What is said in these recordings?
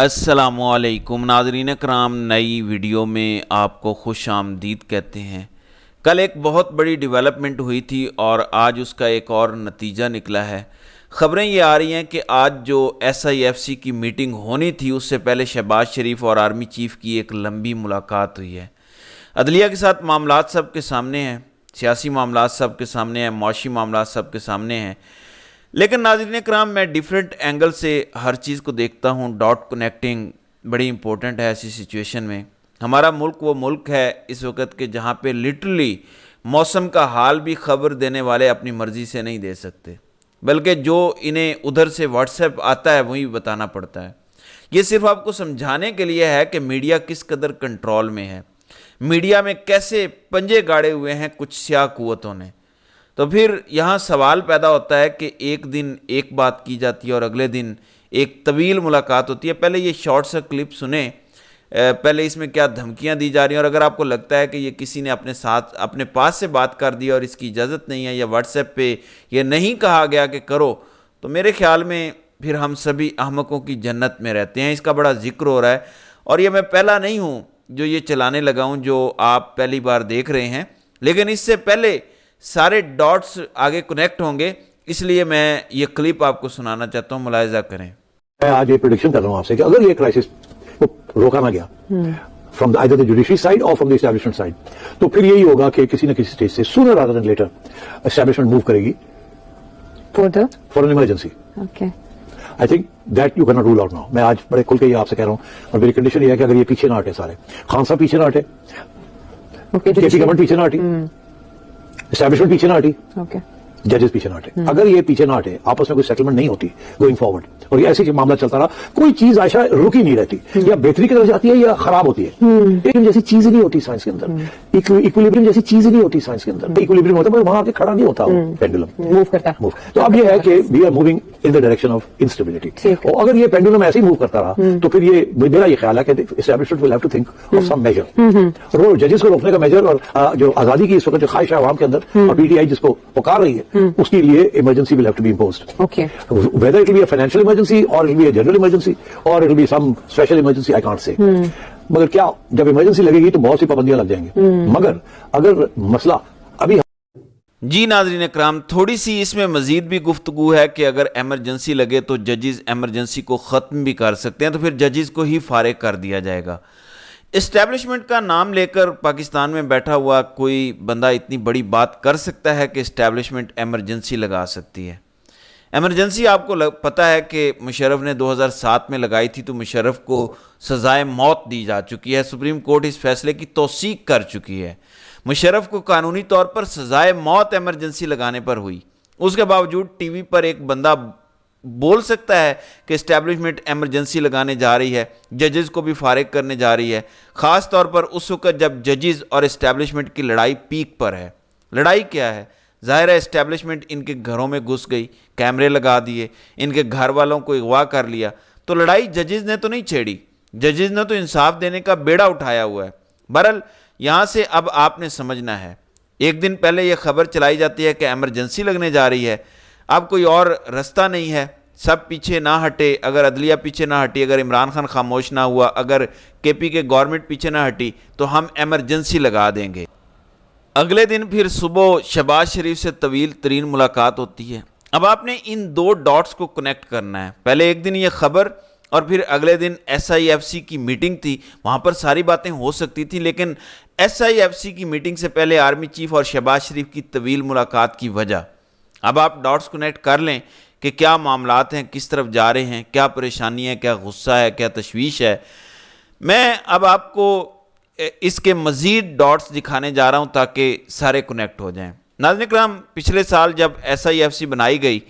अस्सलामुअलैकुम नाज़रीन कराम, नई वीडियो में आपको खुश आमदीद कहते हैं। कल एक बहुत बड़ी डेवलपमेंट हुई थी और आज उसका एक और नतीजा निकला है। ख़बरें ये आ रही हैं कि आज जो SIFC की मीटिंग होनी थी उससे पहले शहबाज शरीफ और आर्मी चीफ़ की एक लंबी मुलाकात हुई है। अदलिया के साथ मामलात सब के सामने हैं, सियासी मामलात सब के सामने हैं, मौशी मामलात सब के सामने हैं। लेकिन नाज़रीन कराम, मैं डिफरेंट एंगल से हर चीज़ को देखता हूँ। डॉट कनेक्टिंग बड़ी इंपॉर्टेंट है ऐसी सिचुएशन में। हमारा मुल्क वो मुल्क है इस वक्त के जहाँ पे लिटरली मौसम का हाल भी खबर देने वाले अपनी मर्ज़ी से नहीं दे सकते, बल्कि जो इन्हें उधर से व्हाट्सएप आता है वही बताना पड़ता है। ये सिर्फ आपको समझाने के लिए है कि मीडिया किस कदर कंट्रोल में है, मीडिया में कैसे पंजे गाड़े हुए हैं कुछ स्याह कुव्वतों ने। तो फिर यहाँ सवाल पैदा होता है कि एक दिन एक बात की जाती है और अगले दिन एक तवील मुलाकात होती है। पहले ये शॉर्ट सा क्लिप सुने, पहले इसमें क्या धमकियाँ दी जा रही हैं, और अगर आपको लगता है कि ये किसी ने अपने पास से बात कर दी और इसकी इजाज़त नहीं है या व्हाट्सएप पे ये नहीं कहा गया कि करो, तो मेरे ख्याल में फिर हम सभी अहमकों की जन्नत में रहते हैं। इसका बड़ा जिक्र हो रहा है और ये मैं पहला नहीं हूँ जो ये चलाने लगा हूँ, जो आप पहली बार देख रहे हैं, लेकिन इससे पहले सारे डॉट्स आगे कनेक्ट होंगे, इसलिए मैं ये क्लिप आपको सुनाना चाहता हूँ, मुलाहिजा करें। मैं आज ये प्रेडिक्शन कर रहा हूँ आपसे कि अगर ये क्राइसिस को रोका ना गया from either the judiciary side और फ्रॉम द एस्टैब्लिशमेंट साइड, तो फिर यही होगा कि किसी न किसी स्टेज से sooner rather than later establishment move करेगी for an emergency. I think that you can not rule out now. मैं आज बड़े खुल के ये आपसे कह रहा हूँ और मेरी कंडीशन ये है कि अगर ये पीछे ना हटे, सारे खान साहब पीछे ना हटे, केपी गवर्नमेंट पीछे ना हटी, एस्टैब्लिशमेंट पीछे ना हटी, जजेस पीछे ना हटे, अगर ये पीछे ना हटे, आपस में कोई सेटलमेंट नहीं होती गोइंग फॉरवर्ड और ये ऐसे मामला चलता रहा, कोई चीज आशा रुकी नहीं रहती, या बेहतरी की तरफ जाती है या खराब होती है। इक्विलिब्रियम जैसी चीज नहीं होती साइंस के अंदर, इक्विलिब्रियम जैसी चीज नहीं होती साइंस के अंदर। इक्विलिब्रियम होता है वहां आके खड़ा नहीं होता पेंडुलम, मूव करता मूव। तो अब ये है कि we are moving in the direction of instability, और अगर ये पेंडुलम ऐसे ही मूव करता रहा तो फिर ये मेरा ये ख्याल है कि establishment will have to think of some major, और जजेस को रोकने का मेजर और जो आजादी की इस वक्त जो ख्वाहिश है आवाम के अंदर और PTI जिसको पुकार रही है, उसके लिए emergency will have to be imposed. Okay. Whether it will be a financial emergency or it will be a general emergency or it will be some special emergency, I can't say. मगर क्या जब emergency लगेगी तो बहुत सी पाबंदियां लग जाएंगी। मगर अगर मसला अभी जी नाज़रीन इकराम, थोड़ी सी इसमें मज़ीद भी गुफ्तगू है कि अगर एमरजेंसी लगे तो जजेस एमरजेंसी को ख़त्म भी कर सकते हैं, तो फिर जजेस को ही फारिग कर दिया जाएगा। इस्टेब्लिशमेंट का नाम लेकर पाकिस्तान में बैठा हुआ कोई बंदा इतनी बड़ी बात कर सकता है कि इस्टेब्लिशमेंट एमरजेंसी लगा सकती है। एमरजेंसी आपको पता है कि मुशर्रफ ने 2007 में लगाई थी, तो मुशर्रफ को सज़ाए मौत दी जा चुकी है। सुप्रीम कोर्ट इस फैसले की तौसीक कर चुकी है। मुशर्रफ को कानूनी तौर पर सज़ाए मौत एमरजेंसी लगाने पर हुई, उसके बावजूद TV पर एक बंदा बोल सकता है कि इस्टेब्लिशमेंट एमरजेंसी लगाने जा रही है, जजेस को भी फारिग करने जा रही है, ख़ास तौर पर उस वक्त जब जजेस और इस्टेब्लिशमेंट की लड़ाई पीक पर है। लड़ाई क्या है? ज़ाहिर है इस्टेब्लिशमेंट इनके घरों में घुस गई, कैमरे लगा दिए, इनके घर वालों को अगवा कर लिया, तो लड़ाई जजेस ने तो नहीं छेड़ी, जजेस ने तो इंसाफ देने का बेड़ा उठाया हुआ है। बहरहाल यहाँ से अब आपने समझना है, एक दिन पहले यह खबर चलाई जाती है कि एमरजेंसी लगने जा रही है, अब कोई और रास्ता नहीं है, सब पीछे ना हटे, अगर अदलिया पीछे ना हटी, अगर इमरान खान खामोश ना हुआ, अगर KP के गवर्नमेंट पीछे ना हटी, तो हम एमरजेंसी लगा देंगे। अगले दिन फिर सुबह शहबाज शरीफ से तवील तरीन मुलाकात होती है। अब आपने इन दो डॉट्स को कनेक्ट करना है, पहले एक दिन ये खबर और फिर अगले दिन SIFC की मीटिंग थी, वहाँ पर सारी बातें हो सकती थी, लेकिन SIFC की मीटिंग से पहले आर्मी चीफ और शहबाज शरीफ की तवील मुलाकात की वजह। अब आप डॉट्स कनेक्ट कर लें कि क्या मामलात हैं, किस तरफ जा रहे हैं, क्या परेशानी है, क्या गुस्सा है, क्या तशवीश है। मैं अब आपको इसके मज़ीद डॉट्स दिखाने जा रहा हूं ताकि सारे कनेक्ट हो जाएं। नाज़रीन इकराम, पिछले साल जब SIFC बनाई गई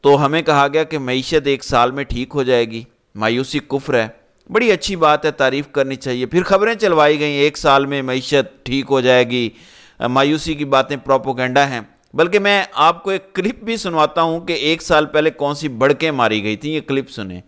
तो हमें कहा गया कि मईशत एक साल में ठीक हो जाएगी, मायूसी कुफ्र है, बड़ी अच्छी बात है, तारीफ़ करनी चाहिए। फिर खबरें चलवाई गई एक साल में मईशत ठीक हो जाएगी, मायूसी की बातें प्रोपोगेंडा हैं। बल्कि मैं आपको एक क्लिप भी सुनवाता हूं कि एक साल पहले कौन सी बड़कें मारी गई थी, ये क्लिप सुने।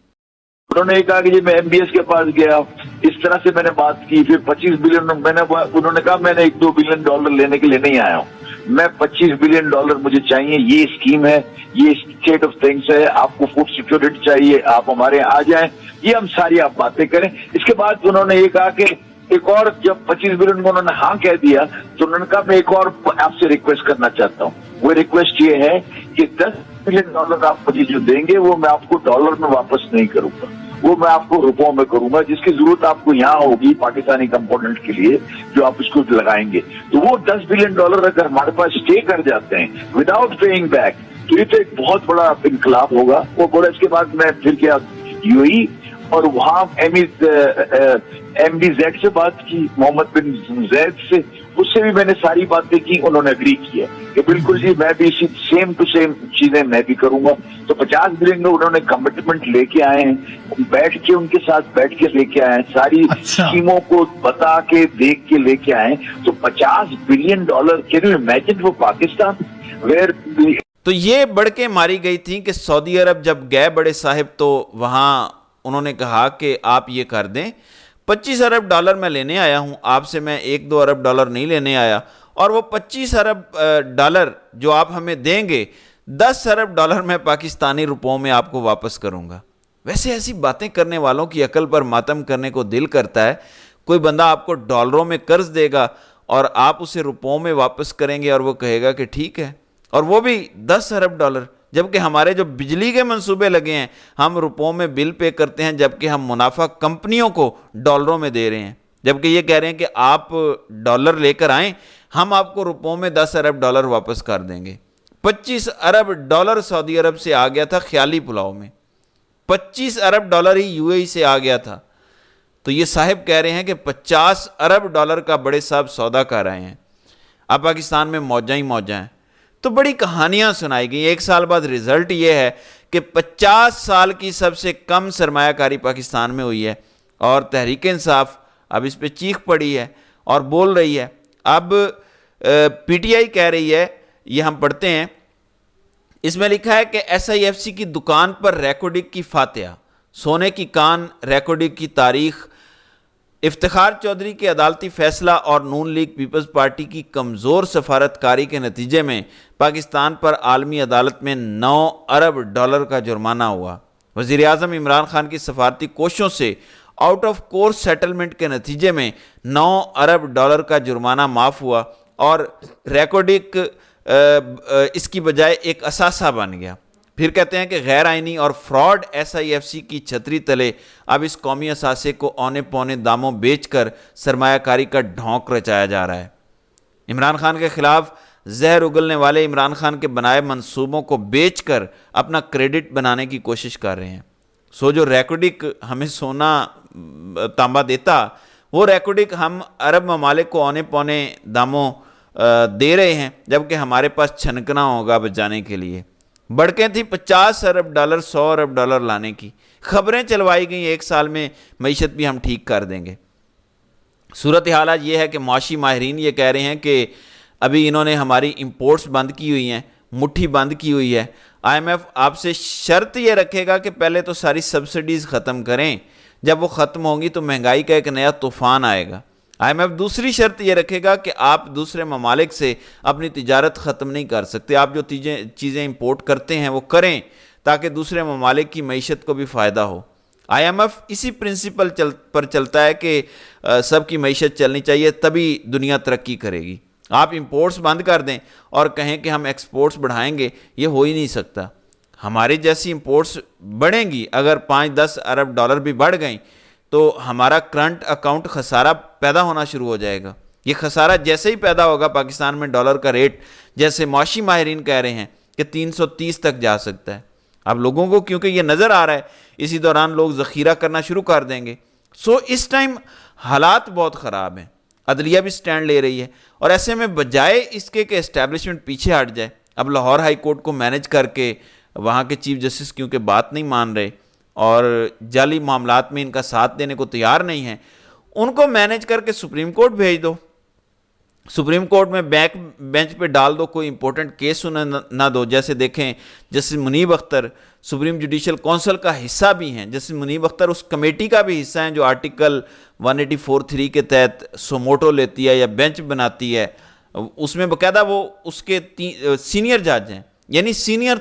उन्होंने कहा कि जी मैं MBS के पास गया, इस तरह से मैंने बात की, फिर 25 बिलियन उन्होंने कहा मैंने $1-2 बिलियन लेने के लिए नहीं आया हूँ। मैं $25 बिलियन मुझे चाहिए, ये स्कीम है, ये स्टेट ऑफ थिंग्स है, आपको फूड सिक्योरिटी चाहिए, आप हमारे यहाँ आ जाएं, ये हम सारी आप बातें करें। इसके बाद उन्होंने ये कहा कि एक और, जब 25 बिलियन को उन्होंने हाँ कह दिया तो उन्होंने कहा मैं एक और आपसे रिक्वेस्ट करना चाहता हूँ। वो रिक्वेस्ट ये है कि $10 बिलियन आप मुझे जो देंगे वो मैं आपको डॉलर में वापस नहीं करूंगा, वो मैं आपको रुपयों में करूंगा, जिसकी जरूरत आपको यहाँ होगी पाकिस्तानी कंपोनेंट के लिए जो आप उसको लगाएंगे। तो वो $10 बिलियन अगर हमारे पास स्टे कर जाते हैं विदाउट पेइंग बैक, तो ये तो एक बहुत बड़ा इनकलाब होगा। वो बोला इसके बाद मैं फिर क्या यूएई और वहां MBZ से बात की, मोहम्मद बिन जैद से, उससे भी मैंने सारी बातें की, उन्होंने एग्री किया कि बिल्कुल जी मैं भी इसी सेम टू सेम चीजें मैं भी करूंगा। तो 50 बिलियन में उन्होंने कमिटमेंट लेके आए हैं, बैठ के उनके साथ बैठ के लेके आए हैं, सारी स्कीमों को बता के देख के लेके आए। तो $50 billion, can you imagine for Pakistan where. तो ये बढ़ के मारी गई थी कि सऊदी अरब जब गए बड़े साहिब तो वहां उन्होंने कहा कि आप ये कर दें, $25 अरब मैं लेने आया हूं आपसे, मैं $1-2 अरब नहीं लेने आया, और वो $25 अरब जो आप हमें देंगे, $10 अरब मैं पाकिस्तानी रुपयों में आपको वापस करूंगा। वैसे ऐसी बातें करने वालों की अकल पर मातम करने को दिल करता है। कोई बंदा आपको डॉलरों में कर्ज देगा और आप उसे रुपयों में वापस करेंगे और वो कहेगा कि ठीक है, और वो भी $10 अरब, जबकि हमारे जो बिजली के मंसूबे लगे हैं हम रुपयों में बिल पे करते हैं, जबकि हम मुनाफा कंपनियों को डॉलरों में दे रहे हैं, जबकि ये कह रहे हैं कि आप डॉलर लेकर आएं, हम आपको रुपयों में $10 अरब वापस कर देंगे। $25 अरब सऊदी अरब से आ गया था ख्याली पुलाव में, $25 अरब ही यूएई से आ गया था। तो ये साहिब कह रहे हैं कि $50 अरब का बड़े साहब सौदा कर रहे हैं, अब पाकिस्तान में मौजा ही मौजा हैं। तो बड़ी कहानियां सुनाई गई। एक साल बाद रिजल्ट ये है कि 50 साल की सबसे कम सरमायाकारी पाकिस्तान में हुई है, और तहरीक इंसाफ अब इस पे चीख पड़ी है और बोल रही है। अब पीटीआई कह रही है, ये हम पढ़ते हैं, इसमें लिखा है कि SIFC की दुकान पर रेकॉर्डिंग की फातिहा, सोने की कान, रेकॉर्डिंग की तारीख, इफ्तिखार चौधरी के अदालती फैसला और नून लीग पीपल्स पार्टी की कमज़ोर सफारतकारी के नतीजे में पाकिस्तान पर आलमी अदालत में $9 अरब का जुर्माना हुआ। वज़ीर आज़म इमरान खान की सफारती कोशिशों से आउट ऑफ कोर्ट सेटलमेंट के नतीजे में $9 अरब का जुर्माना माफ़ हुआ और रेकॉर्डिंग इसकी बजाय एक असासा बन गया। फिर कहते हैं कि गैर आइनी और फ्रॉड SIFC की छतरी तले अब इस कौमी असासे को औने पौने दामों बेचकर सरमायाकारी का ढोंक रचाया जा रहा है। इमरान खान के खिलाफ जहर उगलने वाले इमरान खान के बनाए मंसूबों को बेचकर अपना क्रेडिट बनाने की कोशिश कर रहे हैं। सो जो रेकॉर्डिंग हमें सोना तांबा देता, वो रेकॉर्डिंग हम अरब ममालिक को औने पौने दामों दे रहे हैं, जबकि हमारे पास छनकना होगा बचाने के लिए। बढ़कें थी $50 अरब, $100 अरब लाने की, खबरें चलवाई गई एक साल में मईशत भी हम ठीक कर देंगे। सूरत हाल आज ये है कि मुआशी माहिरीन ये कह रहे हैं कि अभी इन्होंने हमारी इंपोर्ट्स बंद की हुई हैं, मुट्ठी बंद की हुई है। IMF आपसे शर्त ये रखेगा कि पहले तो सारी सब्सिडीज़ ख़त्म करें, जब वो ख़त्म होंगी तो महंगाई का एक नया तूफ़ान आएगा। IMF दूसरी शर्त ये रखेगा कि आप दूसरे ममालिक से अपनी तिजारत ख़त्म नहीं कर सकते, आप जो चीज़ें इंपोर्ट करते हैं वो करें ताकि दूसरे ममालिक की मईशत को भी फ़ायदा हो। IMF इसी प्रिंसिपल पर चलता है कि सबकी मईशत चलनी चाहिए, तभी दुनिया तरक्की करेगी। आप इंपोर्ट्स बंद कर दें और कहें कि हम एक्सपोर्ट्स बढ़ाएंगे, ये हो ही नहीं सकता। हमारी जैसी इंपोर्ट्स बढ़ेंगी, अगर $5-10 अरब भी बढ़ गई तो हमारा करंट अकाउंट खसारा पैदा होना शुरू हो जाएगा। ये खसारा जैसे ही पैदा होगा, पाकिस्तान में डॉलर का रेट जैसे मुआशी माहिरीन कह रहे हैं कि 330 तक जा सकता है। अब लोगों को क्योंकि ये नज़र आ रहा है, इसी दौरान लोग ज़ख़ीरा करना शुरू कर देंगे। सो इस टाइम हालात बहुत ख़राब हैं, अदलिया भी स्टैंड ले रही है, और ऐसे में बजाय इसके कि एस्टैब्लिशमेंट पीछे हट जाए, अब लाहौर हाई कोर्ट को मैनेज करके वहाँ के चीफ जस्टिस क्योंकि बात नहीं मान रहे और जाली मामलात में इनका साथ देने को तैयार नहीं है, उनको मैनेज करके सुप्रीम कोर्ट भेज दो, सुप्रीम कोर्ट में बेंच पे डाल दो, कोई इंपॉर्टेंट केस सुना ना दो। जैसे देखें justice Munib Akhtar supreme judicial council का हिस्सा भी हैं, जस्टिस मुनीब अख्तर उस कमेटी का भी हिस्सा हैं जो आर्टिकल 184(3) के तहत सोमोटो लेती है या बेंच बनाती है اس میں باقاعدہ وہ اس کے سینئر جج ہیں، یعنی سینئر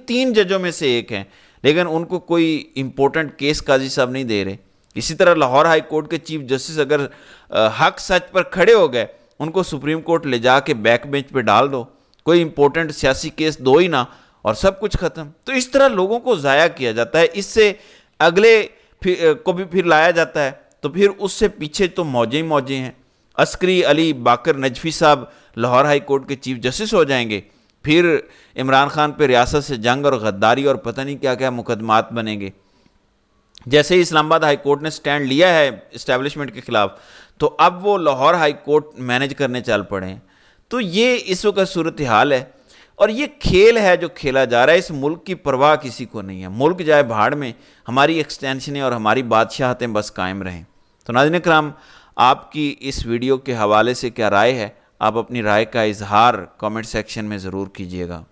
تین ججوں میں سے ایک ہیں، لیکن ان کو کوئی امپورٹنٹ کیس قاضی صاحب نہیں دے رہے۔ اسی طرح لاہور ہائی کورٹ کے چیف جسٹس اگر حق سچ پر کھڑے ہو گئے، ان کو سپریم کورٹ لے جا کے بیک بینچ پہ ڈال دو، کوئی امپورٹنٹ سیاسی کیس دو ہی نہ، اور سب کچھ ختم۔ تو اس طرح لوگوں کو ضائع کیا جاتا ہے، اس سے اگلے کو بھی پھر لایا جاتا ہے، تو پھر اس سے پیچھے تو موجیں ہی موجیں ہیں۔ عسکری علی باقر نجفی صاحب لاہور ہائی کورٹ کے چیف جسٹس ہو جائیں گے، پھر عمران خان پہ ریاست سے جنگ اور غداری اور پتہ نہیں کیا کیا مقدمات بنیں گے۔ جیسے ہی اسلام آباد ہائی کورٹ نے سٹینڈ لیا ہے اسٹیبلشمنٹ کے خلاف، تو اب وہ لاہور ہائی کورٹ مینج کرنے چل پڑے ہیں۔ تو یہ اس وقت صورتحال ہے، اور یہ کھیل ہے جو کھیلا جا رہا ہے۔ اس ملک کی پرواہ کسی کو نہیں ہے، ملک جائے بھاڑ میں، ہماری ایکسٹینشنیں اور ہماری بادشاہتیں بس قائم رہیں۔ تو ناظرین کرام، آپ کی اس ویڈیو کے حوالے سے کیا رائے ہے؟ آپ اپنی رائے کا اظہار کامنٹ سیکشن میں ضرور کیجیے گا۔